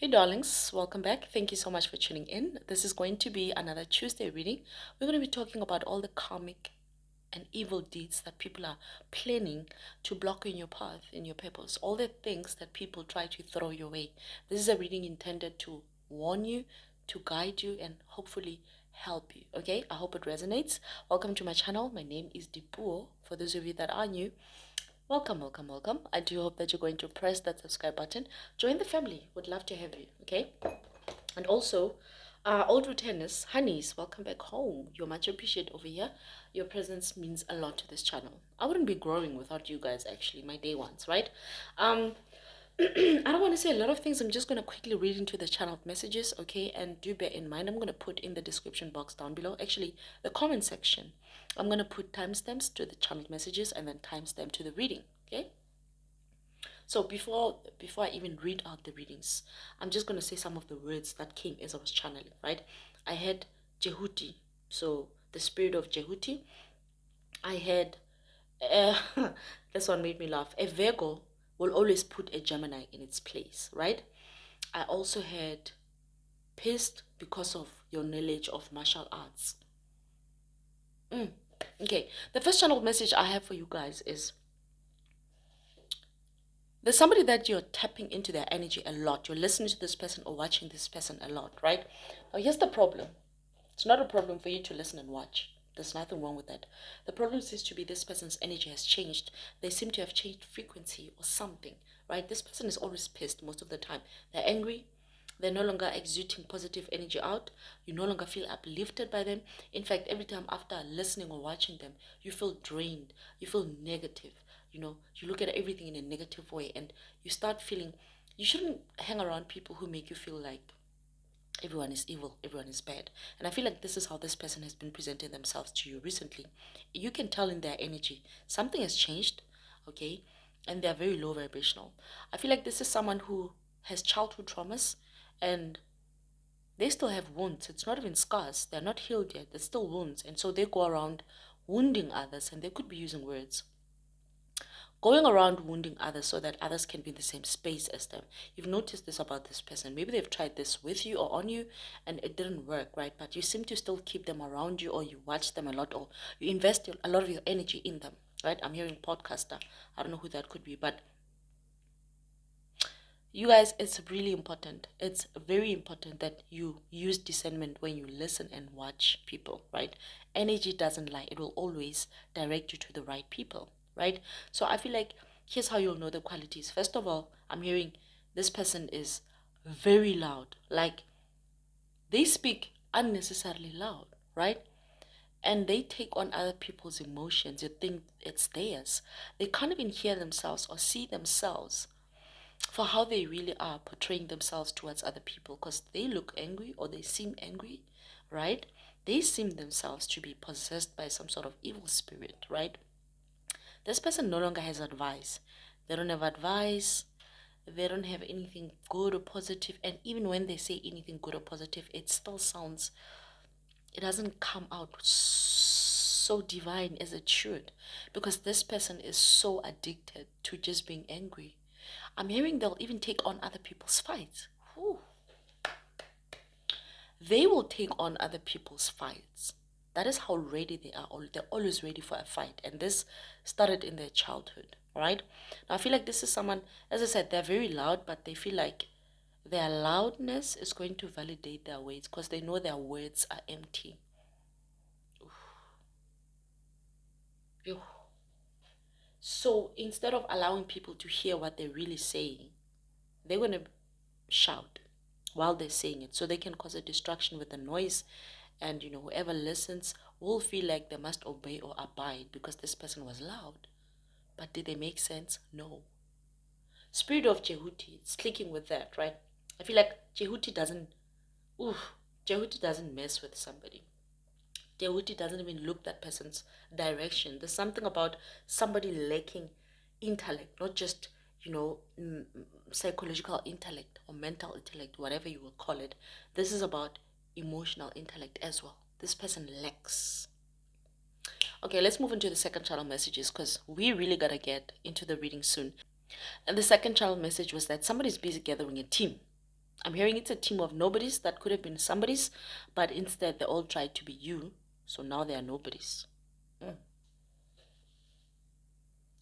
Hey darlings, welcome back. Thank you so much for tuning in. This is going to be another Tuesday reading. We're going to be talking about all the karmic and evil deeds that people are planning to block in your path, in your purpose, all the things that people try to throw your way. This is a reading intended to warn you, to guide you, and hopefully help you. Okay, I hope it resonates. Welcome to my channel. My name is Dipuo. For those of you that are new, welcome, welcome, welcome. I do hope that you're going to press that subscribe button. Join the family. Would love to have you, okay? And also, old returners, honeys, welcome back home. You're much appreciated over here. Your presence means a lot to this channel. I wouldn't be growing without you guys, actually, my day ones, right? I don't want to say a lot of things. I'm just going to quickly read into the channel messages, okay? And do bear in mind, I'm going to put in the description box down below, actually, the comment section. I'm going to put timestamps to the channel messages and then timestamp to the reading, okay? So before I even read out the readings, I'm just going to say some of the words that came as I was channeling, right? I had Jehuti, so the spirit of Jehuti. I had uh, this one made me laugh. A Virgo will always put a Gemini in its place, right? I also had pissed because of your knowledge of martial arts. Okay, the first channel message I have for you guys is there's somebody that you're tapping into their energy a lot. You're listening to this person or watching this person a lot, right? Now, here's the problem. It's not a problem for you to listen and watch. There's nothing wrong with that. The problem seems to be this person's energy has changed. They seem to have changed frequency or something, right? This person is always pissed most of the time. They're angry. They're no longer exuding positive energy out. You no longer feel uplifted by them. In fact, every time after listening or watching them, you feel drained. You feel negative. You look at everything in a negative way and you start feeling you shouldn't hang around people who make you feel like everyone is evil, everyone is bad. And I feel like this is how this person has been presenting themselves to you recently. You can tell in their energy something has changed, okay? And they're very low vibrational. I feel like this is someone who has childhood traumas and they still have wounds. It's not even scars. They're not healed yet. There's still wounds. And so they go around wounding others and they could be using words going around wounding others so that others can be in the same space as them. You've noticed this about this person. Maybe they've tried this with you or on you and it didn't work, right? But you seem to still keep them around you or you watch them a lot or you invest a lot of your energy in them, right? I'm hearing podcaster. I don't know who that could be, but you guys, it's really important. It's very important that you use discernment when you listen and watch people, right? Energy doesn't lie. It will always direct you to the right people, right? So I feel like here's how you'll know the qualities. First of all, I'm hearing this person is very loud. Like they speak unnecessarily loud, right? And they take on other people's emotions. You think it's theirs. They can't even hear themselves or see themselves for how they really are portraying themselves towards other people because they look angry or they seem angry, right? They seem themselves to be possessed by some sort of evil spirit, right? This person no longer has advice. They don't have advice. They don't have anything good or positive. And even when they say anything good or positive, it still sounds, it doesn't come out so divine as it should because this person is so addicted to just being angry. I'm hearing they'll even take on other people's fights. Whew. They will take on other people's fights. That is how ready they are. They're always ready for a fight. And this started in their childhood. All right. Now, I feel like this is someone, as I said, they're very loud, but they feel like their loudness is going to validate their words because they know their words are empty. Oof. So instead of allowing people to hear what they're really saying, they're going to shout while they're saying it so they can cause a distraction with the noise, and whoever listens will feel like they must obey or abide because this person was loud. But did they make sense? No. Spirit of Jehuti, it's clicking with that, right? I feel like Jehuti doesn't mess with somebody. Jehuti doesn't even look that person's direction. There's something about somebody lacking intellect, not just psychological intellect or mental intellect, whatever you will call it. This is about emotional intellect as well. This person lacks. Okay, let's move into the second channel messages because we really gotta get into the reading soon. And the second channel message was that somebody's busy gathering a team. I'm hearing it's a team of nobodies that could have been somebody's, but instead they all tried to be you. So now they are nobodies. Mm.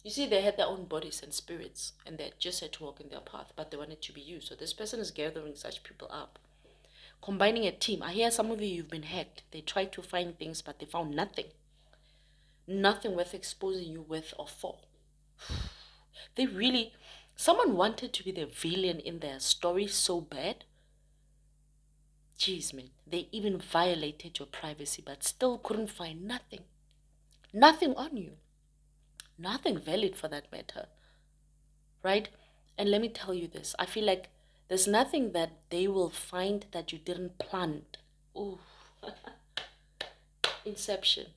You see, they had their own bodies and spirits, and they just had to walk in their path, but they wanted to be you. So this person is gathering such people up. Combining a team. I hear some of you, you've been hacked. They tried to find things, but they found nothing. Nothing worth exposing you with or for. They really, someone wanted to be the villain in their story so bad. Jeez, man. They even violated your privacy, but still couldn't find nothing. Nothing on you. Nothing valid for that matter. Right? And let me tell you this. I feel like there's nothing that they will find that you didn't plant. Ooh. Inception.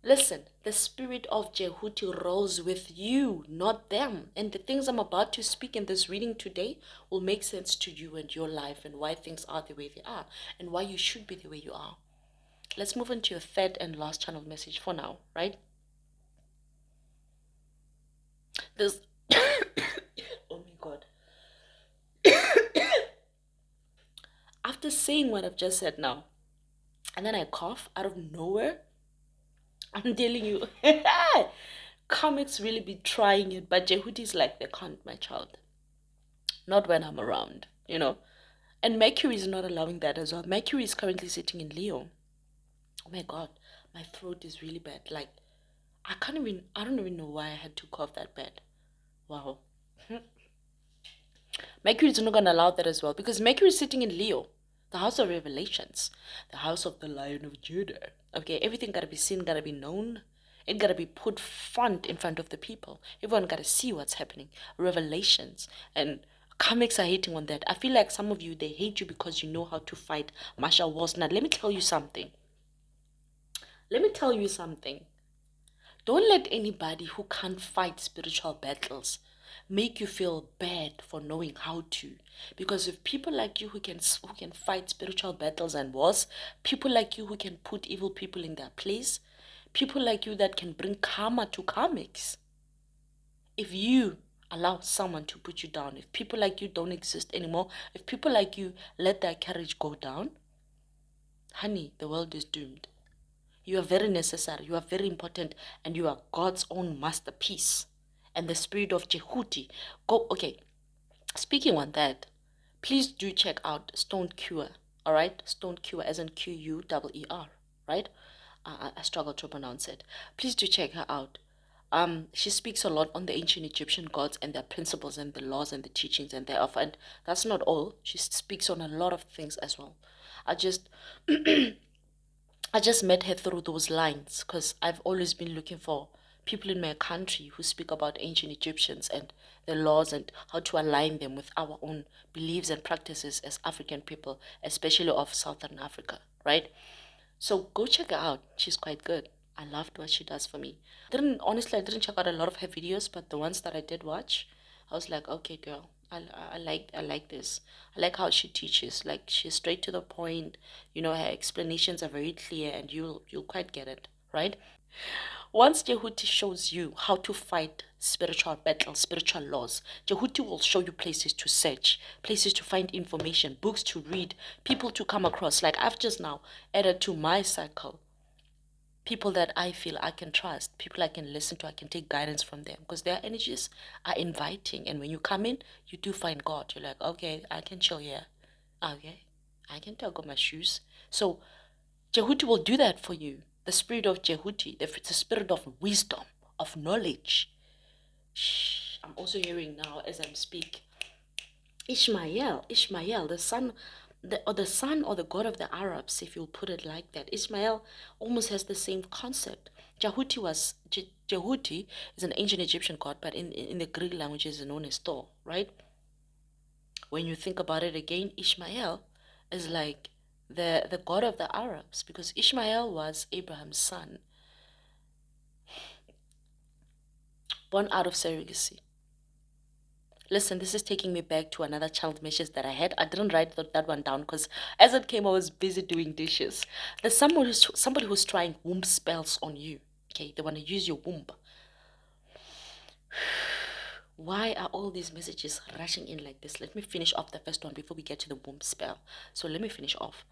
Listen, the spirit of Jehuti rolls with you, not them. And the things I'm about to speak in this reading today will make sense to you and your life and why things are the way they are and why you should be the way you are. Let's move into your third and last channel message for now, right? There's oh my god. After saying what I've just said now, and then I cough out of nowhere, I'm telling you, comics really be trying it, but Jehuti's like, they can't, my child. Not when I'm around, you know. And Mercury is not allowing that as well. Mercury is currently sitting in Leo. Oh my god, my throat is really bad. Like, I don't even know why I had to cough that bad. Wow. Mercury is not going to allow that as well because Mercury is sitting in Leo, the house of revelations, the house of the Lion of Judah. Okay, everything got to be seen, got to be known. It got to be put front in front of the people. Everyone got to see what's happening. Revelations. And comics are hating on that. I feel like some of you, they hate you because you know how to fight martial wars. Now, let me tell you something. Let me tell you something. Don't let anybody who can't fight spiritual battles make you feel bad for knowing how to. Because if people like you who can fight spiritual battles and wars, people like you who can put evil people in their place, people like you that can bring karma to karmics. If you allow someone to put you down, if people like you don't exist anymore, if people like you let their carriage go down, honey, the world is doomed. You are very necessary, you are very important, and you are God's own masterpiece. And the spirit of Jehuti. Go, okay, speaking on that, please do check out Stone Cure, all right? Stone Cure as in Queer, right? I struggle to pronounce it. Please do check her out. She speaks a lot on the ancient Egyptian gods and their principles and the laws and the teachings and thereof. And that's not all. She speaks on a lot of things as well. I just I just met her through those lines because I've always been looking for people in my country who speak about ancient Egyptians and their laws and how to align them with our own beliefs and practices as African people, especially of Southern Africa, right? So go check her out. She's quite good. I loved what she does for me. I didn't check out a lot of her videos, but the ones that I did watch, I was like, okay, girl, I like this. I like how she teaches. Like she's straight to the point. You know, her explanations are very clear, and you'll quite get it, right? Once Jehuti shows you how to fight spiritual battles, spiritual laws, Jehuti will show you places to search, places to find information, books to read, people to come across. Like I've just now added to my cycle people that I feel I can trust, people I can listen to, I can take guidance from them because their energies are inviting. And when you come in, you do find God. You're like, okay, I can chill here. Okay, I can take off my shoes. So Jehuti will do that for you. The spirit of Jehuti, the spirit of wisdom, of knowledge. Shh, I'm also hearing now as I'm speak. Ishmael, the son or the god of the Arabs, if you'll put it like that. Ishmael almost has the same concept. Jehuti is an ancient Egyptian god, but in the Greek language is known as Thor, right? When you think about it again, Ishmael is like the god of the Arabs because Ishmael was Abraham's son, born out of surrogacy. Listen, this is taking me back to another child message that I had. I didn't write that one down because as it came, I was busy doing dishes. There's somebody who's trying womb spells on you. Okay, they want to use your womb. Why are all these messages rushing in like this? Let me finish off the first one before we get to the womb spell. So let me finish off.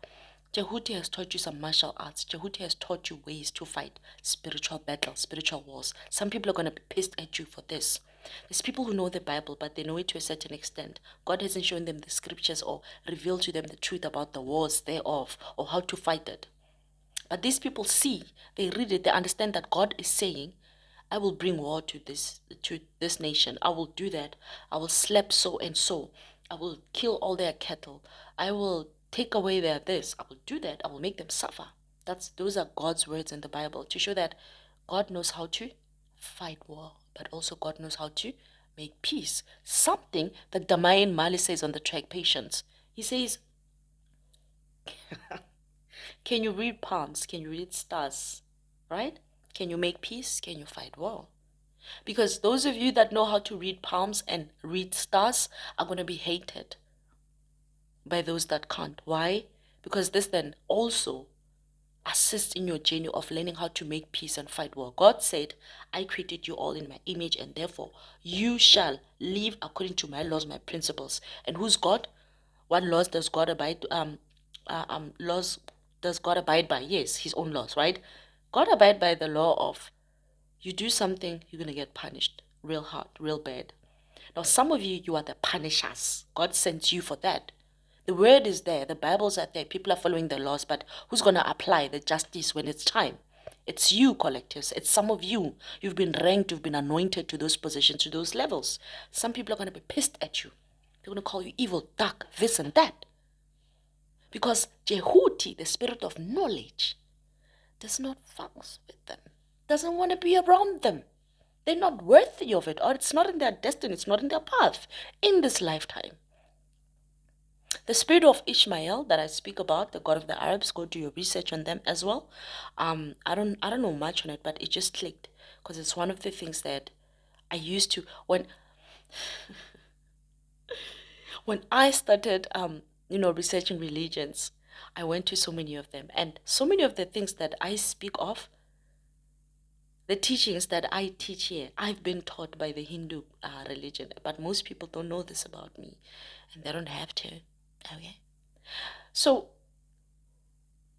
Jehuti has taught you some martial arts. Jehuti has taught you ways to fight spiritual battles, spiritual wars. Some people are going to be pissed at you for this. There's people who know the Bible, but they know it to a certain extent. God hasn't shown them the scriptures or revealed to them the truth about the wars thereof or how to fight it. But these people see, they read it, they understand that God is saying, I will bring war to this nation. I will do that. I will slap so and so. I will kill all their cattle. I will take away their this. I will do that. I will make them suffer. Those are God's words in the Bible to show that God knows how to fight war, but also God knows how to make peace. Something that Damayan Mali says on the track Patience. He says, can you read palms? Can you read stars? Right? Can you make peace? Can you fight war? Because those of you that know how to read palms and read stars are going to be hated by those that can't. Why? Because this then also assists in your journey of learning how to make peace and fight war. God said, I created you all in my image, and therefore you shall live according to my laws, my principles. And who's God? What laws does God abide? Laws does God abide by? Yes, His own laws, right? God abide by the law of you do something, you're gonna get punished, real hard, real bad. Now, some of you, you are the punishers. God sent you for that. The word is there, the Bible's out there, people are following the laws, but who's going to apply the justice when it's time? It's you, collectives. It's some of you. You've been ranked, you've been anointed to those positions, to those levels. Some people are going to be pissed at you. They're going to call you evil, dark, this and that. Because Jehuti, the spirit of knowledge, does not fuss with them, doesn't want to be around them. They're not worthy of it, or it's not in their destiny, it's not in their path in this lifetime. The spirit of Ishmael that I speak about, the God of the Arabs, go do your research on them as well. I don't know much on it, but it just clicked because it's one of the things that I used to when I started researching religions. I went to so many of them, and so many of the things that I speak of, the teachings that I teach here, I've been taught by the Hindu religion, but most people don't know this about me, and they don't have to. Okay, so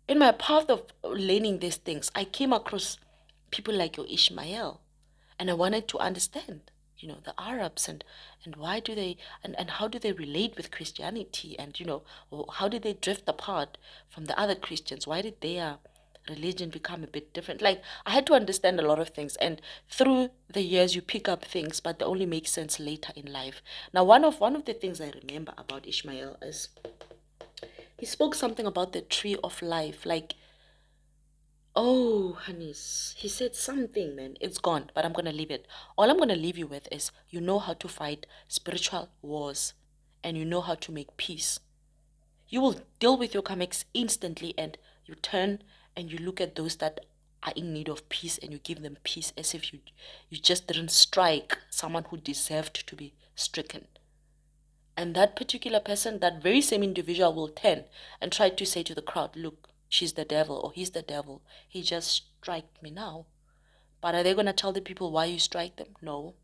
in my path of learning these things, I came across people like your Ishmael, and I wanted to understand, the Arabs and why do they and how do they relate with Christianity, and how did they drift apart from the other Christians? Why did their religion become a bit different? Like I had to understand a lot of things, and through the years you pick up things, but they only make sense later in life. Now, one of the things I remember about Ishmael is he spoke something about the tree of life. Like, oh, honeys, he said something, man. It's gone, but I'm going to leave it. All I'm going to leave you with is you know how to fight spiritual wars and you know how to make peace. You will deal with your comics instantly, and you turn and you look at those that are in need of peace and you give them peace as if you just didn't strike someone who deserved to be stricken. And that particular person, that very same individual will turn and try to say to the crowd, look, she's the devil or he's the devil. He just struck me now. But are they going to tell the people why you strike them? No.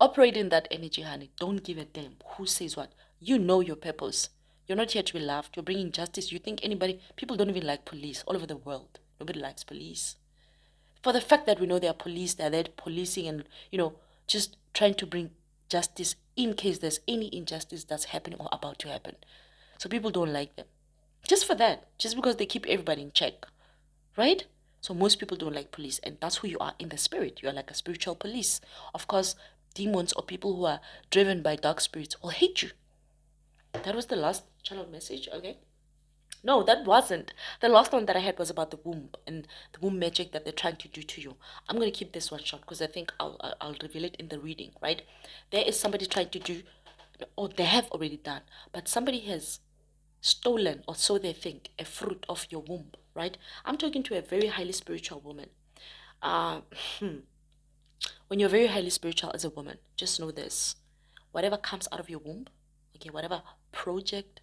Operate in that energy, honey. Don't give a damn who says what. You know your purpose. You're not here to be loved. You're bringing justice. You think people don't even like police all over the world. Nobody likes police. For the fact that we know they are police, they're there policing and, just trying to bring justice in case there's any injustice that's happening or about to happen. So people don't like them. Just for that, just because they keep everybody in check, right? So most people don't like police, and that's who you are in the spirit. You are like a spiritual police. Of course, demons or people who are driven by dark spirits will hate you. That was the last channel message, okay? No, that wasn't. The last one that I had was about the womb and the womb magic that they're trying to do to you. I'm going to keep this one short because I think I'll reveal it in the reading, right? There is somebody trying to do, or they have already done, but somebody has stolen, or so they think, a fruit of your womb, right? I'm talking to a very highly spiritual woman. Uh, when you're very highly spiritual as a woman, just know this. Whatever comes out of your womb, okay, whatever project,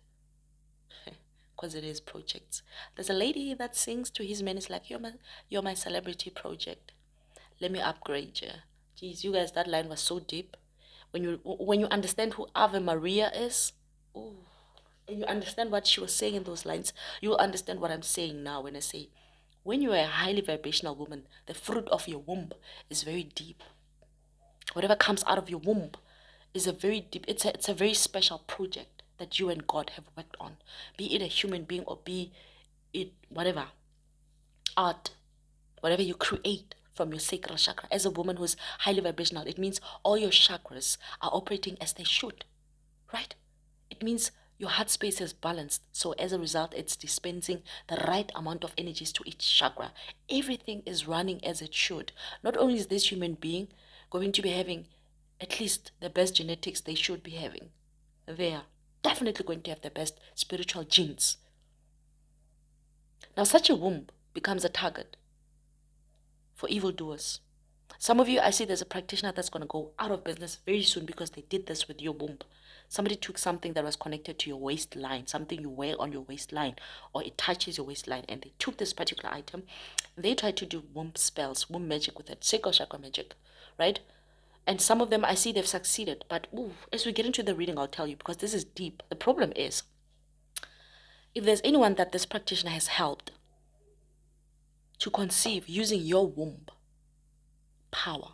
because it is projects. There's a lady that sings to his men. It's like, you're my celebrity project. Let me upgrade you. Geez, you guys, that line was so deep. When you understand who Ave Maria is, ooh, and you understand what she was saying in those lines, you will understand what I'm saying now when I say, when you are a highly vibrational woman, the fruit of your womb is very deep. Whatever comes out of your womb is a very deep, it's a very special project that you and God have worked on. Be it a human being or be it whatever, art, whatever you create from your sacral chakra. As a woman who's highly vibrational, it means all your chakras are operating as they should, right? It means your heart space is balanced. So as a result, it's dispensing the right amount of energies to each chakra. Everything is running as it should. Not only is this human being going to be having at least the best genetics they should be having, they are definitely going to have the best spiritual genes. Now, such a womb becomes a target for evildoers. Some of you, I see there's a practitioner that's going to go out of business very soon because they did this with your womb. Somebody took something that was connected to your waistline, something you wear on your waistline, or it touches your waistline, and they took this particular item. They tried to do womb spells, womb magic with it, sacral chakra magic, right? And some of them, I see they've succeeded. But ooh, as we get into the reading, I'll tell you, because this is deep. The problem is, if there's anyone that this practitioner has helped to conceive using your womb power,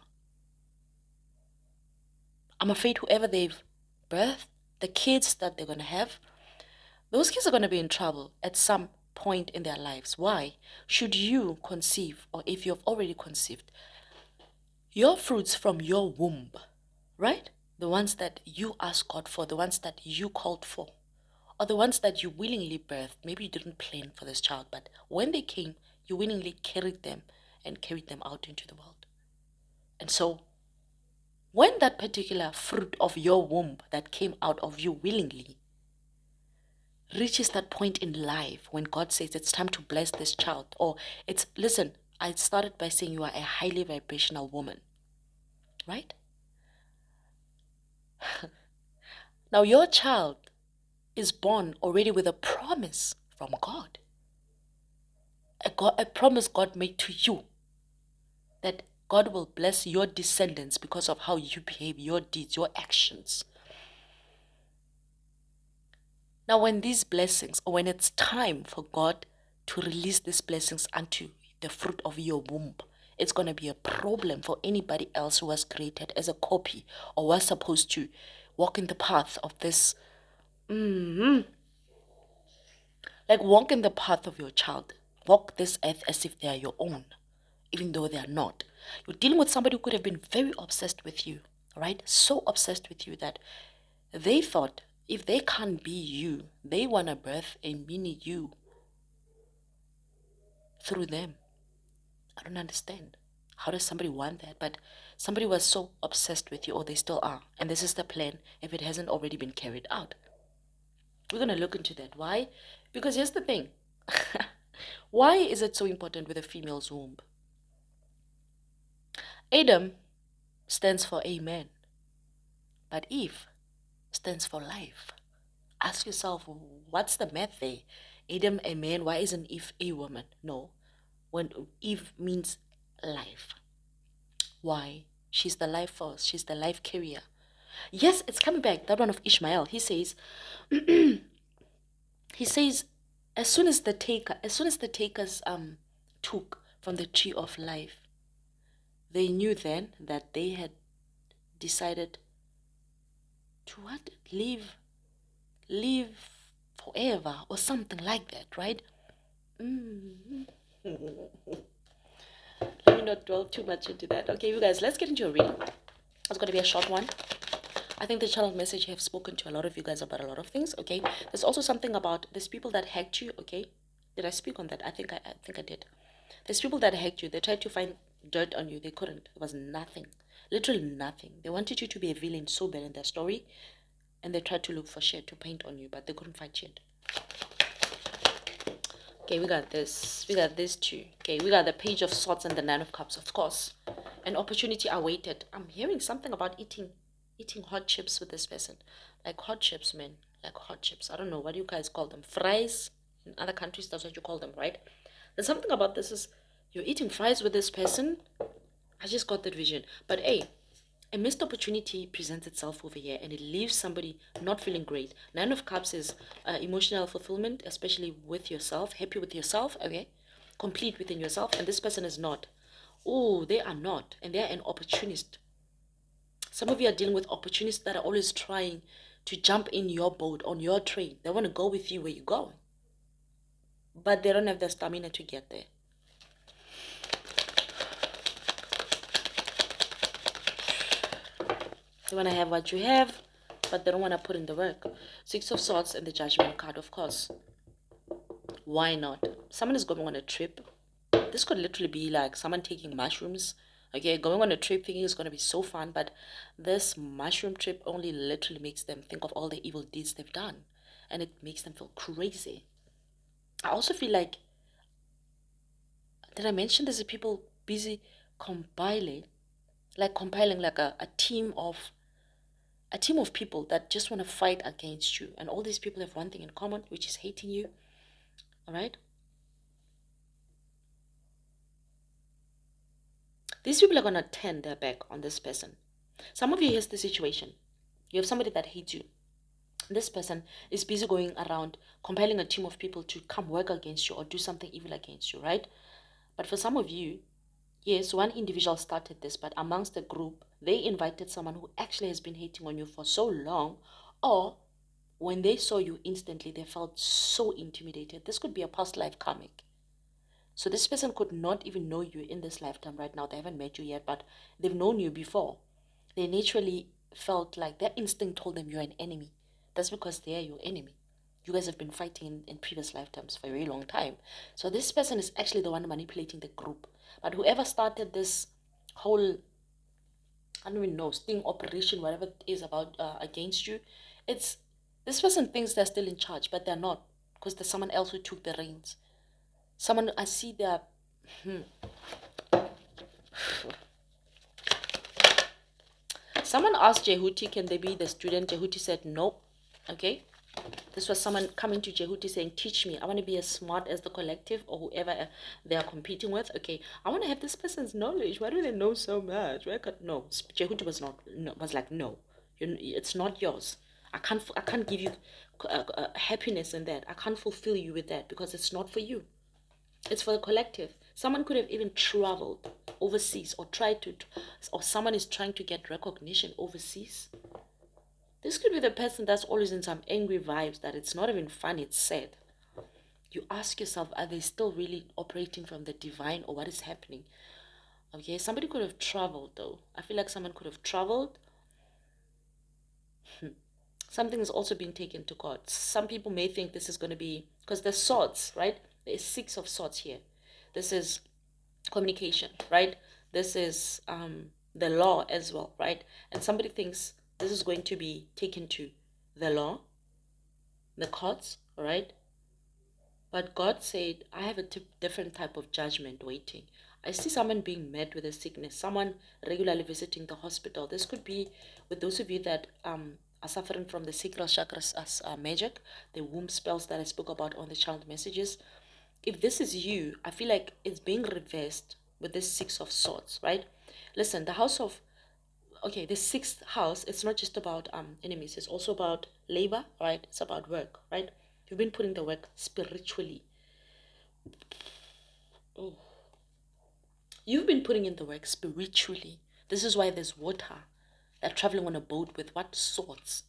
I'm afraid whoever they've birthed, the kids that they're going to have, those kids are going to be in trouble at some point in their lives. Why? Should you conceive, or if you've already conceived, your fruits from your womb, right? The ones that you asked God for, the ones that you called for, or the ones that you willingly birthed. Maybe you didn't plan for this child, but when they came, you willingly carried them and carried them out into the world. And so, when that particular fruit of your womb that came out of you willingly reaches that point in life when God says it's time to bless this child, or listen, I started by saying you are a highly vibrational woman, right? Now your child is born already with a promise from God. A promise God made to you that God will bless your descendants because of how you behave, your deeds, your actions. Now, when these blessings, or when it's time for God to release these blessings unto the fruit of your womb, it's going to be a problem for anybody else who was created as a copy or was supposed to walk in the path of this. Like, walk in the path of your child. Walk this earth as if they are your own, even though they are not. You're dealing with somebody who could have been very obsessed with you, right? So obsessed with you that they thought if they can't be you, they want to birth a mini you through them. I don't understand. How does somebody want that? But somebody was so obsessed with you, or they still are. And this is the plan if it hasn't already been carried out. We're going to look into that. Why? Because here's the thing. Why is it so important with a female's womb? Adam stands for amen, but Eve stands for life. Ask yourself, what's the math there? Adam, a man, why isn't Eve a woman? No. When Eve means life. Why? She's the life force. She's the life carrier. Yes, it's coming back. That one of Ishmael. He says, he says, as soon as the takers took from the tree of life, they knew then that they had decided to what? Live forever or something like that, right? Let me not dwell too much into that. Okay, you guys, let's get into a reading. It's going to be a short one. I think the channel message I have spoken to a lot of you guys about a lot of things, okay? There's also something about these people that hacked you, okay? Did I speak on that? I think I did. There's people that hacked you. They tried to find dirt on you. They couldn't. There was nothing. Literally nothing. They wanted you to be a villain so bad in their story, and they tried to look for shit to paint on you, but they couldn't find shit. Okay, we got this. We got this too. Okay, we got the Page of Swords and the Nine of Cups, of course. An opportunity awaited. I'm hearing something about eating hot chips with this person. Like hot chips, man. Like hot chips. I don't know. What do you guys call them? Fries? In other countries, that's what you call them, right? There's something about this is you're eating fries with this person. I just got that vision. But hey, A missed opportunity presents itself over here and it leaves somebody not feeling great. Nine of Cups is emotional fulfillment, especially with yourself, happy with yourself, okay? Complete within yourself, and this person is not. Oh, they are not, and they are an opportunist. Some of you are dealing with opportunists that are always trying to jump in your boat, on your train. They want to go with you where you're going, but they don't have the stamina to get there. They want to have what you have, but they don't want to put in the work. Six of Swords and the Judgment card, of course. Why not? Someone is going on a trip. This could literally be like someone taking mushrooms. Okay, going on a trip thinking it's going to be so fun, but this mushroom trip only literally makes them think of all the evil deeds they've done. And it makes them feel crazy. I also feel like, did I mention there's people busy compiling like a team of people that just want to fight against you, and all these people have one thing in common, which is hating you. All right, these people are going to turn their back on this person. Some of you, here's the situation: you have somebody that hates you. This person is busy going around compiling a team of people to come work against you or do something evil against you, right? But for some of you, yes, one individual started this, but amongst the group, they invited someone who actually has been hating on you for so long, or when they saw you instantly, they felt so intimidated. This could be a past life karmic. So this person could not even know you in this lifetime right now. They haven't met you yet, but they've known you before. They naturally felt like their instinct told them you're an enemy. That's because they are your enemy. You guys have been fighting in previous lifetimes for a very long time. So this person is actually the one manipulating the group. But whoever started this whole, I don't even know, sting operation, whatever it is about against you, it's this person thinks they're still in charge, but they're not, because there's someone else who took the reins. Someone, I see their, someone asked Jehuti, can they be the student? Jehuti said no. Okay. This was someone coming to Jehuti saying, teach me. I want to be as smart as the collective or whoever they are competing with. Okay. I want to have this person's knowledge. Why do they know so much? Why can't, no. Jehuti was not, no, was like, no. It's not yours. I can't give you happiness in that. I can't fulfill you with that because it's not for you. It's for the collective. Someone could have even traveled overseas or or someone is trying to get recognition overseas. This could be the person that's always in some angry vibes that it's not even fun, it's sad. You ask yourself, are they still really operating from the divine or what is happening? Okay, somebody could have traveled though. I feel like someone could have traveled. Something is also being taken to court. Some people may think this is going to be, because there's swords, right? There's six of swords here. This is communication, right? This is the law as well, right? And somebody thinks this is going to be taken to the law, the courts, right? But God said, I have a different type of judgment waiting. I see someone being met with a sickness, someone regularly visiting the hospital. This could be with those of you that are suffering from the sacral chakras as magic, the womb spells that I spoke about on the child messages. If this is you, I feel like it's being reversed with this Six of Swords, right? Listen, the sixth house, it's not just about enemies, it's also about labor, right? It's about work, right? You've been putting the work spiritually. Oh. You've been putting in the work spiritually. This is why there's water. They're traveling on a boat with what swords?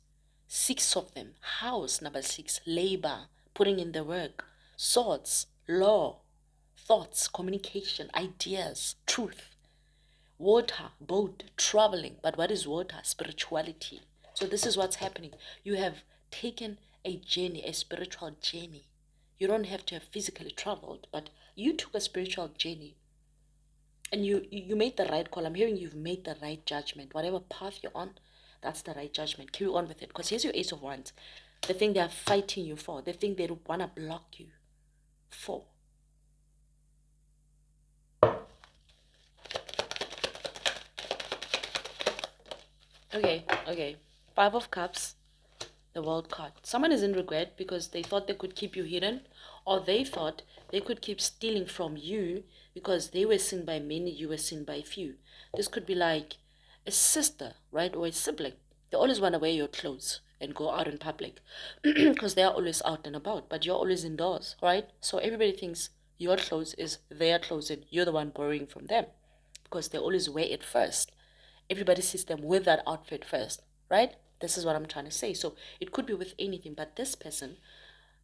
Six of them. House number six, labor, putting in the work. Swords, law, thoughts, communication, ideas, truth. Water, boat, traveling. But what is water? Spirituality. So this is what's happening. You have taken a journey, a spiritual journey. You don't have to have physically traveled, but you took a spiritual journey. And you made the right call. I'm hearing you've made the right judgment. Whatever path you're on, that's the right judgment. Carry on with it. Because here's your Ace of Wands. The thing they are fighting you for. The thing they want to block you for. Okay. Five of Cups. The World card. Someone is in regret because they thought they could keep you hidden, or they thought they could keep stealing from you because they were seen by many, you were seen by few. This could be like a sister, right, or a sibling. They always want to wear your clothes and go out in public because they are always out and about, but you're always indoors, right? So everybody thinks your clothes is their clothes and you're the one borrowing from them because they always wear it first. Everybody sees them with that outfit first, right? This is what I'm trying to say. So it could be with anything, but this person,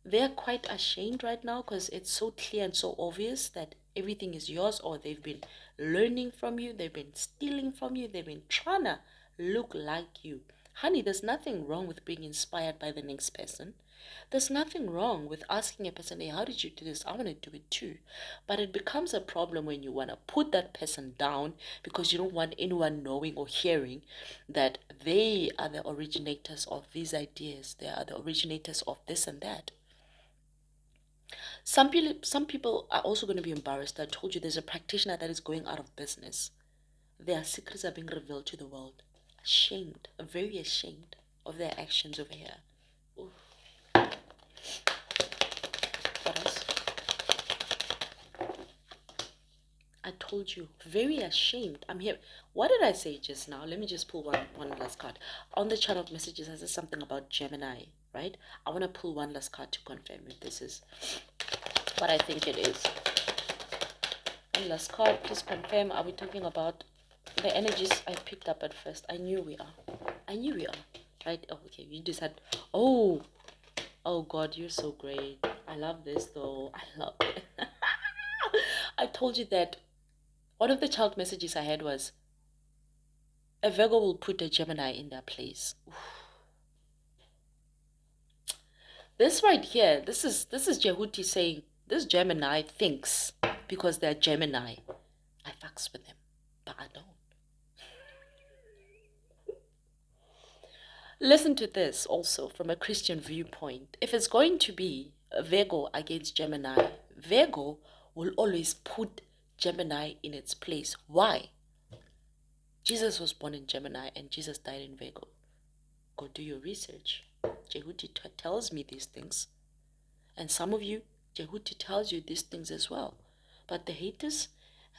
they're quite ashamed right now because it's so clear and so obvious that everything is yours, or they've been learning from you, they've been stealing from you, they've been trying to look like you. Honey, there's nothing wrong with being inspired by the next person. There's nothing wrong with asking a person, hey, how did you do this? I want to do it too. But it becomes a problem when you want to put that person down because you don't want anyone knowing or hearing that they are the originators of these ideas. They are the originators of this and that. Some people are also going to be embarrassed. I told you there's a practitioner that is going out of business. Their secrets are being revealed to the world. Ashamed, very ashamed of their actions over here. Oof. What else? I told you, very ashamed. I'm here. What did I say just now? Let me just pull one last card. On the chart of messages, I said something about Gemini, right? I want to pull one last card to confirm if this is what I think it is. One last card, please confirm. Are we talking about the energies I picked up at first? I knew we are. I knew we are. Right? Oh, okay, you just had. Oh, oh God, you're so great. I love this though. I love it. I told you that one of the child messages I had was a Virgo will put a Gemini in their place. Oof. This right here, this is Jehuti saying this Gemini thinks because they're Gemini, I fucks with them, but I don't. Listen to this also from a Christian viewpoint. If it's going to be a Virgo against Gemini, Virgo will always put Gemini in its place. Why? Jesus was born in Gemini and Jesus died in Virgo. Go do your research. Jehuti tells me these things. And some of you, Jehuti tells you these things as well. But the haters,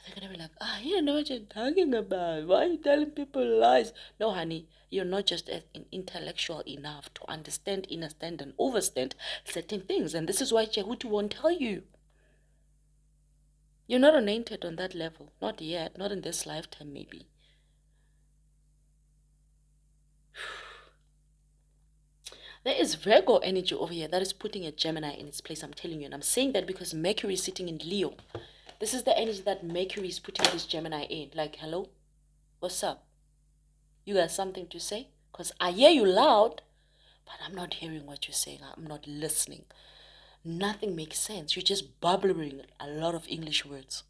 they're going to be like, you don't know what you're talking about. Why are you telling people lies? No, honey, you're not just intellectual enough to understand, understand, and overstand certain things. And this is why Jehuti won't tell you. You're not anointed on that level. Not yet. Not in this lifetime, maybe. There is Virgo energy over here that is putting a Gemini in its place, I'm telling you. And I'm saying that because Mercury is sitting in Leo. This is the energy that Mercury is putting this Gemini in. Like, hello? What's up? You got something to say? Because I hear you loud, but I'm not hearing what you're saying. I'm not listening. Nothing makes sense. You're just bubbling a lot of English words.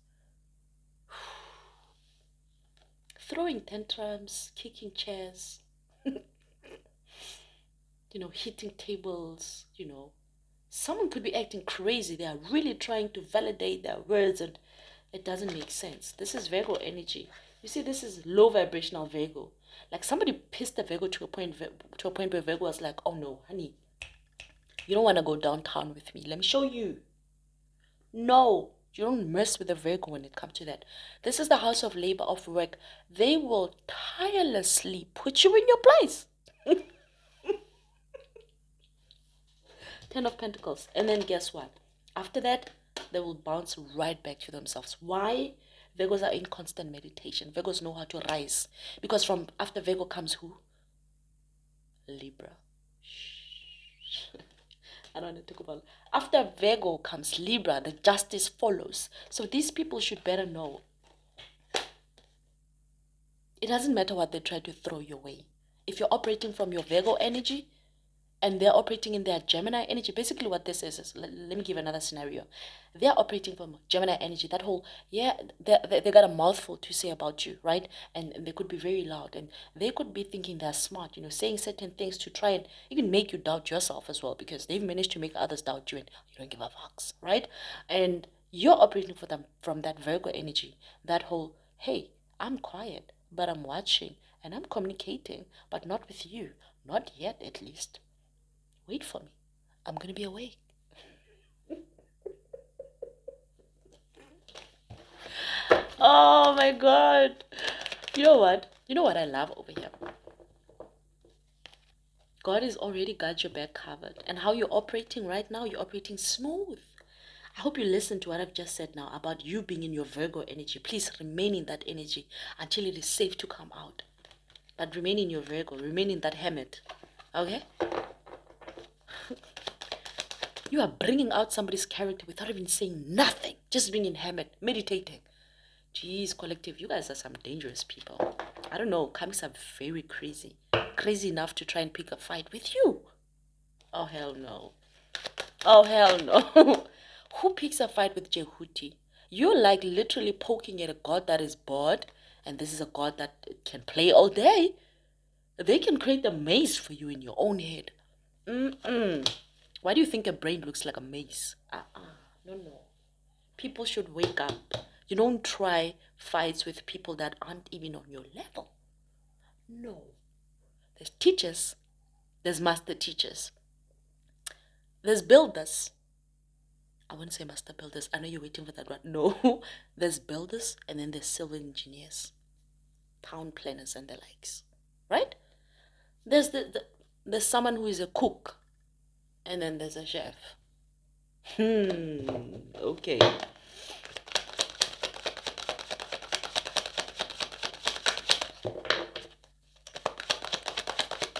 Throwing tantrums, kicking chairs, hitting tables, Someone could be acting crazy. They are really trying to validate their words and it doesn't make sense. This is Virgo energy. You see, this is low vibrational Virgo. Like somebody pissed the Virgo to a point where Virgo was like, oh no, honey, you don't want to go downtown with me. Let me show you. No, you don't mess with a Virgo when it comes to that. This is the house of labor, of work. They will tirelessly put you in your place. Ten of Pentacles. And then guess what? After that, they will bounce right back to themselves. Why? Virgos are in constant meditation. Virgos know how to rise. Because from after Virgo comes who? Libra. I don't want to talk about it. After Virgo comes Libra, the justice follows. So these people should better know. It doesn't matter what they try to throw your way. If you're operating from your Virgo energy, and they're operating in their Gemini energy. Basically what this is let me give another scenario. They're operating from Gemini energy. That whole, they got a mouthful to say about you, right? And they could be very loud. And they could be thinking they're smart, saying certain things to try and even make you doubt yourself as well. Because they've managed to make others doubt you and you don't give a fuck, right? And you're operating for them from that Virgo energy. That whole, hey, I'm quiet, but I'm watching. And I'm communicating, but not with you. Not yet, at least. Wait for me. I'm going to be awake. Oh my God. You know what? You know what I love over here? God has already got your back covered. And how you're operating right now, you're operating smooth. I hope you listen to what I've just said now about you being in your Virgo energy. Please remain in that energy until it is safe to come out. But remain in your Virgo, remain in that hermit. Okay? You are bringing out somebody's character without even saying nothing. Just being in hermit, meditating. Jeez, collective, you guys are some dangerous people. I don't know, comics are very crazy. Crazy enough to try and pick a fight with you. Oh, hell no. Oh, hell no. Who picks a fight with Jehuti? You're like literally poking at a god that is bored, and this is a god that can play all day. They can create a maze for you in your own head. Why do you think a brain looks like a maze? No. People should wake up. You don't try fights with people that aren't even on your level. No. There's teachers. There's master teachers. There's builders. I wouldn't say master builders. I know you're waiting for that one. No. There's builders and then there's civil engineers, town planners and the likes. Right? There's there's someone who is a cook and then there's a chef. Okay.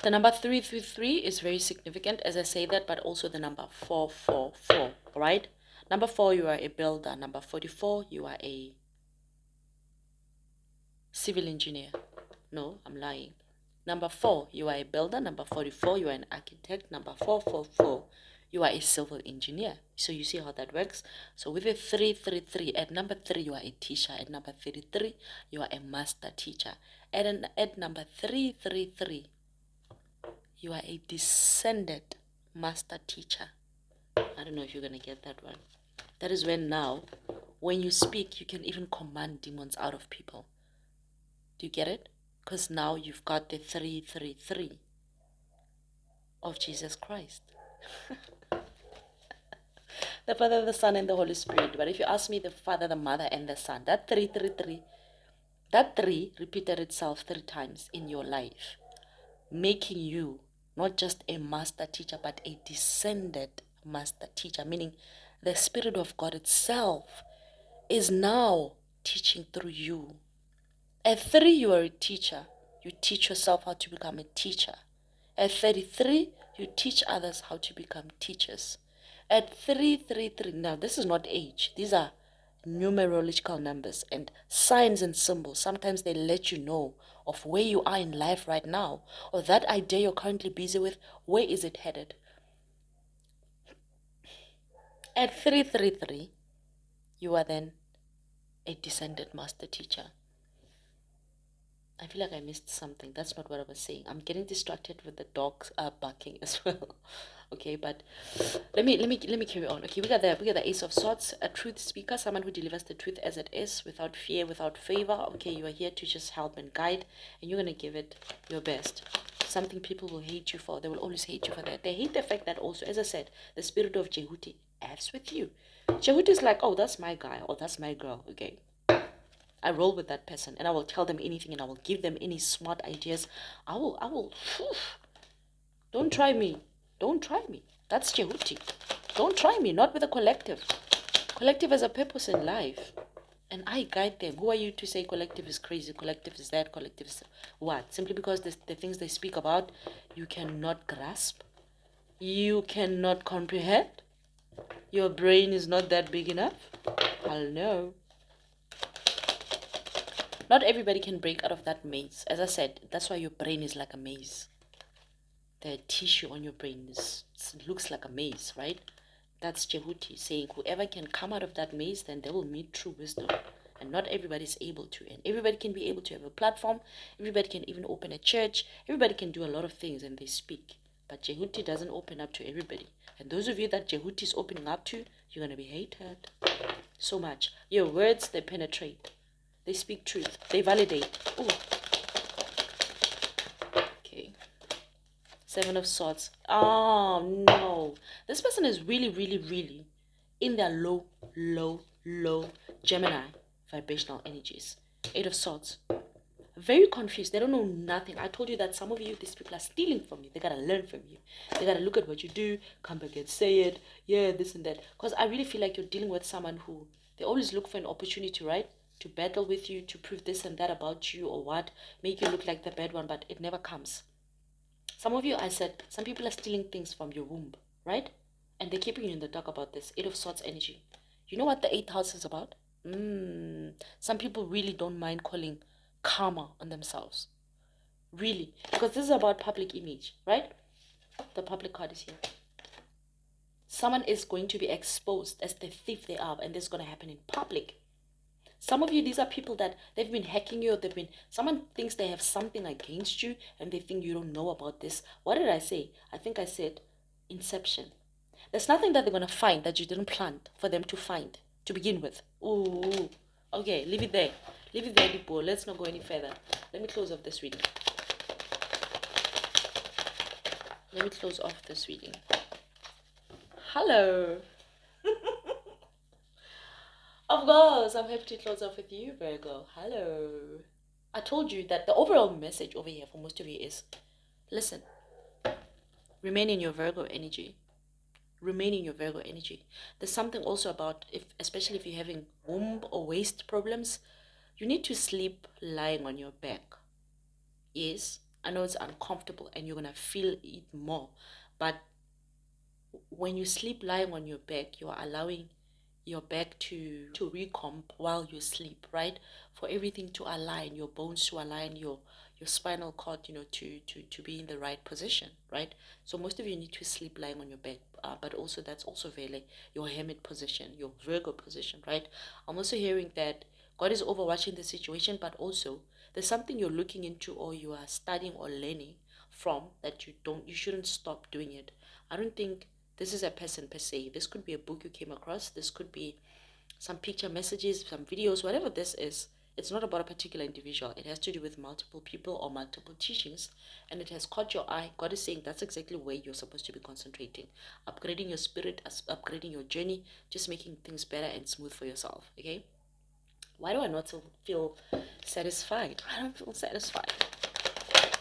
The number 333 is very significant as I say that, but also the number 444, right? Number 4, you are a builder. Number 44, you are a civil engineer. No, I'm lying. Number 4, you are a builder. Number 44, you are an architect. Number 444, you are a civil engineer. So you see how that works. So with a 333, at number 3, you are a teacher. At number 33, you are a master teacher. At number 333, you are a descended master teacher. I don't know if you're going to get that one. That is when now, when you speak, you can even command demons out of people. Do you get it? Because now you've got the 333 of Jesus Christ. The Father, the Son, and the Holy Spirit. But if you ask me, the Father, the Mother, and the Son, that 333, that 3 repeated itself 3 times in your life, making you not just a master teacher, but a descended master teacher, meaning the Spirit of God itself is now teaching through you. At 3, you are a teacher. You teach yourself how to become a teacher. At 33, you teach others how to become teachers. At 333, now this is not age. These are numerological numbers and signs and symbols. Sometimes they let you know of where you are in life right now, or that idea you're currently busy with, where is it headed? At 333, you are then a descended master teacher. I feel like I missed something. That's not what I was saying. I'm getting distracted with the dogs barking as well. Okay, but let me carry on. Okay, we got the Ace of Swords, a truth speaker, someone who delivers the truth as it is, without fear, without favor. Okay, you are here to just help and guide, and you're gonna give it your best. Something people will hate you for. They will always hate you for that. They hate the fact that also, as I said, the spirit of Jehuti acts with you. Jehuti is like, oh, that's my guy, or that's my girl. Okay. I roll with that person and I will tell them anything and I will give them any smart ideas. I will, don't try me. Don't try me. That's Jehuti. Don't try me, not with a collective. Collective has a purpose in life. And I guide them. Who are you to say collective is crazy, collective is that, collective is what? Simply because the things they speak about, you cannot grasp. You cannot comprehend. Your brain is not that big enough. I'll know. Not everybody can break out of that maze. As I said, that's why your brain is like a maze. The tissue on your brain looks like a maze, right? That's Jehuti saying whoever can come out of that maze, then they will meet true wisdom. And not everybody is able to. And everybody can be able to have a platform. Everybody can even open a church. Everybody can do a lot of things and they speak. But Jehuti doesn't open up to everybody. And those of you that Jehuti is opening up to, you're going to be hated so much. Your words, they penetrate. They speak truth. They validate. Ooh. Okay. 7 of Swords. Oh, no. This person is really in their low Gemini vibrational energies. 8 of Swords. very confused. They don't know nothing. I told you that some of you, these people are stealing from you. They gotta learn from you. They gotta look at what you do, come back and say it. Yeah, this and that. Because I really feel like you're dealing with someone who, they always look for an opportunity, right? To battle with you, to prove this and that about you or what, make you look like the bad one, but it never comes. Some of you, I said, some people are stealing things from your womb, right? And they're keeping you in the dark about this. Eight of Swords energy. You know what the eighth house is about? Some people really don't mind calling karma on themselves. Really. Because this is about public image, right? The public card is here. Someone is going to be exposed as the thief they are, and this is going to happen in public. Some of you, these are people that they've been hacking you, someone thinks they have something against you, and they think you don't know about this. What did I say? I think I said inception. There's nothing that they're going to find that you didn't plan for them to find to begin with. Ooh. Okay, leave it there. Leave it there, Dipo. Let's not go any further. Let me close off this reading. Let me close off this reading. Hello. Of course, I'm happy to close off with you, Virgo. Hello. I told you that the overall message over here for most of you is, listen, remain in your Virgo energy. Remain in your Virgo energy. There's something also about, especially if you're having womb or waist problems, you need to sleep lying on your back. Yes, I know it's uncomfortable and you're going to feel it more, but when you sleep lying on your back, you are allowing your back to recomp while you sleep, right? For everything to align, your bones to align, your spinal cord, to be in the right position, right? So most of you need to sleep lying on your back, but also that's also really your hermit position, your Virgo position, right? I'm also hearing that God is overwatching the situation, but also there's something you're looking into or you are studying or learning from that you shouldn't stop doing it. I don't think this is a person per se. This could be a book you came across. This could be some picture messages, some videos, whatever this is. It's not about a particular individual. It has to do with multiple people or multiple teachings, and it has caught your eye. God is saying that's exactly where you're supposed to be concentrating, upgrading your spirit, upgrading your journey, just making things better and smooth for yourself. Okay? Why do I not feel satisfied? I don't feel satisfied.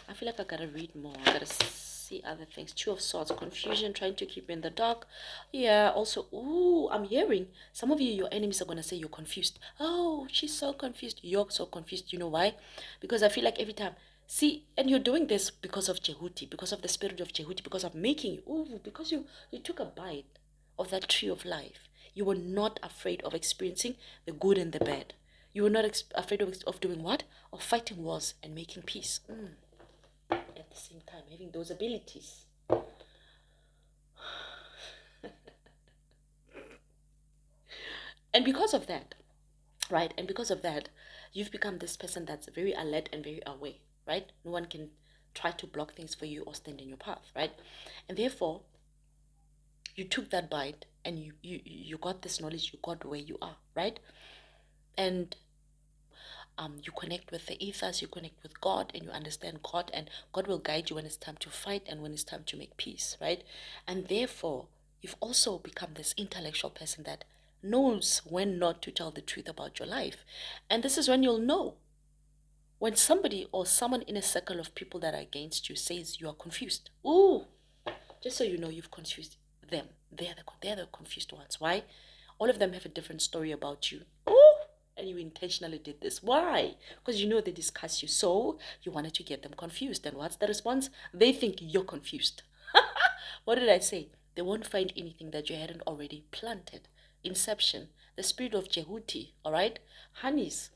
I feel like I gotta read more. I gotta see other things. Two of Swords, confusion, trying to keep you in the dark. Yeah, also, ooh, I'm hearing some of you, your enemies are gonna say you're confused. Oh, she's so confused. You're so confused. You know why? Because I feel like every time, see, and you're doing this because of Jehuti, because of the spirit of Jehuti, because of making you, ooh, because you took a bite of that tree of life. You were not afraid of experiencing the good and the bad. You were not afraid of doing what? Of fighting wars and making peace. At the same time, having those abilities. And because of that, right? And because of that, you've become this person that's very alert and very aware, right? No one can try to block things for you or stand in your path, right? And therefore, you took that bite and you got this knowledge, you got where you are, right? And you connect with the ethos, you connect with God, and you understand God, and God will guide you when it's time to fight and when it's time to make peace, right? And therefore, you've also become this intellectual person that knows when not to tell the truth about your life. And this is when you'll know when somebody or someone in a circle of people that are against you says you are confused. Ooh, just so you know, you've confused them. They're the confused ones. Why? All of them have a different story about you. Ooh, and you intentionally did this. Why? Because you know they discuss you. So you wanted to get them confused. And what's the response? They think you're confused. What did I say? They won't find anything that you hadn't already planted. Inception, the spirit of Jehuti, all right? Honeys,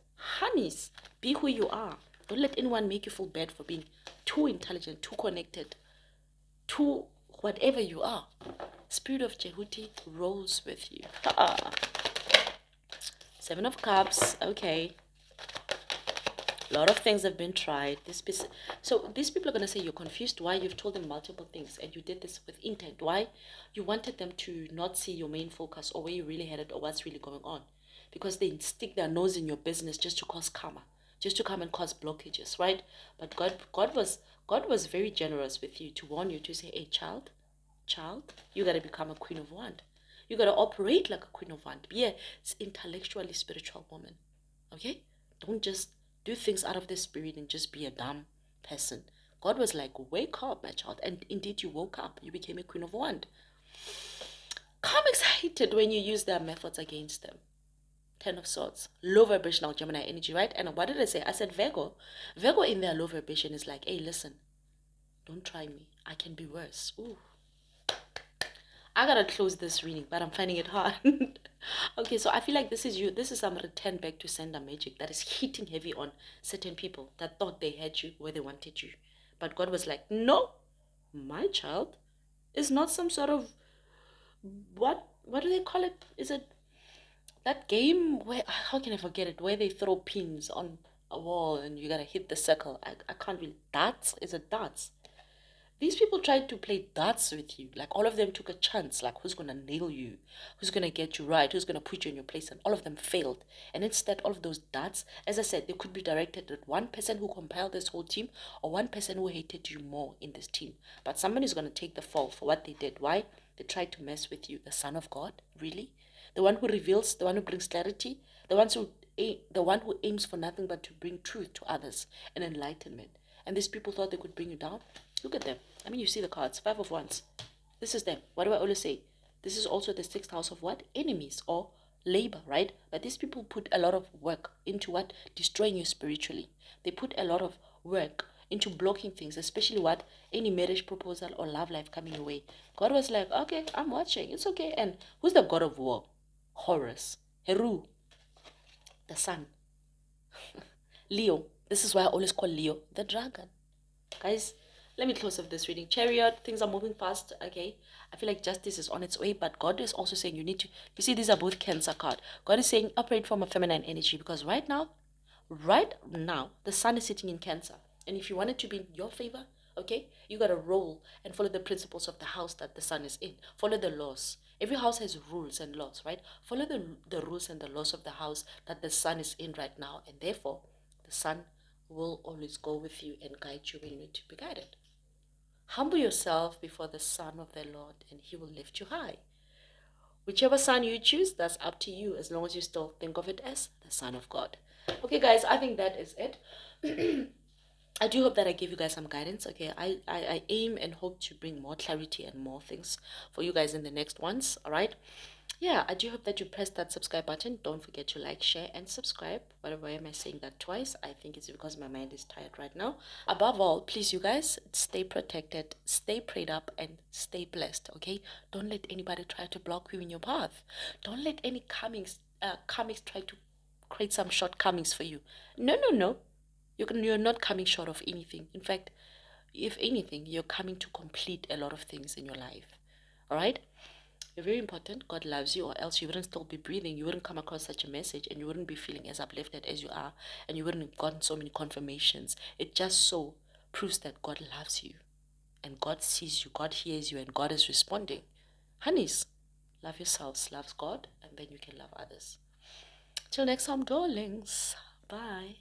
be who you are. Don't let anyone make you feel bad for being too intelligent, too connected, too whatever you are. Spirit of Jehuti rolls with you. Seven of Cups, okay. A lot of things have been tried. So these people are going to say you're confused. Why? You've told them multiple things and you did this with intent. Why? You wanted them to not see your main focus or where you really headed or what's really going on. Because they stick their nose in your business just to cause karma, just to come and cause blockages, right? But God was very generous with you to warn you to say, hey, child, you got to become a queen of wand. You got to operate like a queen of wand. Be a intellectually spiritual woman. Okay? Don't just do things out of the spirit and just be a dumb person. God was like, wake up, my child. And indeed, you woke up. You became a queen of wand. Comics hated when you use their methods against them. Ten of Swords, low vibrational Gemini energy, right? And what did I say? I said Virgo. Virgo in their low vibration is like, hey, listen, don't try me. I can be worse. Ooh. I gotta close this reading, but I'm finding it hard. Okay, so I feel like this is you. This is some return back to sender magic that is hitting heavy on certain people that thought they had you where they wanted you. But God was like, no, my child is not some sort of what do they call it? Is it that game where how can I forget it? Where they throw pins on a wall and you gotta hit the circle. I can't really darts? Is it darts? These people tried to play darts with you. Like all of them took a chance, like who's gonna nail you, who's gonna get you right, who's gonna put you in your place, and all of them failed. And instead, all of those darts, as I said, they could be directed at one person who compiled this whole team or one person who hated you more in this team. But somebody's gonna take the fall for what they did. Why? They tried to mess with you. The Son of God, really? The one who reveals, the one who brings clarity, the one who aims for nothing but to bring truth to others and enlightenment. And these people thought they could bring you down. Look at them. I mean, you see the cards. Five of Wands. This is them. What do I always say? This is also the sixth house of what? Enemies or labor, right? But these people put a lot of work into what? Destroying you spiritually. They put a lot of work into blocking things, especially what? Any marriage proposal or love life coming away. God was like, okay, I'm watching. It's okay. And who's the god of war? Horus. Heru, the sun. Leo. This is why I always call Leo the dragon. Guys, let me close off this reading. Chariot, things are moving fast, okay? I feel like justice is on its way, but God is also saying you see, these are both Cancer card. God is saying operate from a feminine energy because right now, the sun is sitting in Cancer. And if you want it to be in your favor, okay, you got to roll and follow the principles of the house that the sun is in. Follow the laws. Every house has rules and laws, right? Follow the rules and the laws of the house that the sun is in right now. And therefore, the sun will always go with you and guide you when you need to be guided. Humble yourself before the Son of the Lord, and He will lift you high. Whichever son you choose, that's up to you, as long as you still think of it as the Son of God. Okay, guys, I think that is it. I do hope that I gave you guys some guidance. Okay, I aim and hope to bring more clarity and more things for you guys in the next ones. All right. Yeah, I do hope that you press that subscribe button. Don't forget to like, share, and subscribe. Why am I saying that twice? I think it's because my mind is tired right now. Above all, please, you guys, stay protected, stay prayed up, and stay blessed, okay? Don't let anybody try to block you in your path. Don't let any comics try to create some shortcomings for you. No, no, no. You're not coming short of anything. In fact, if anything, you're coming to complete a lot of things in your life. All right? You're very important. God loves you, or else you wouldn't still be breathing. You wouldn't come across such a message, and you wouldn't be feeling as uplifted as you are, and you wouldn't have gotten so many confirmations. It just so proves that God loves you, and God sees you, God hears you, and God is responding. Honeys, love yourselves, love God, and then you can love others. Till next time, darlings. Bye.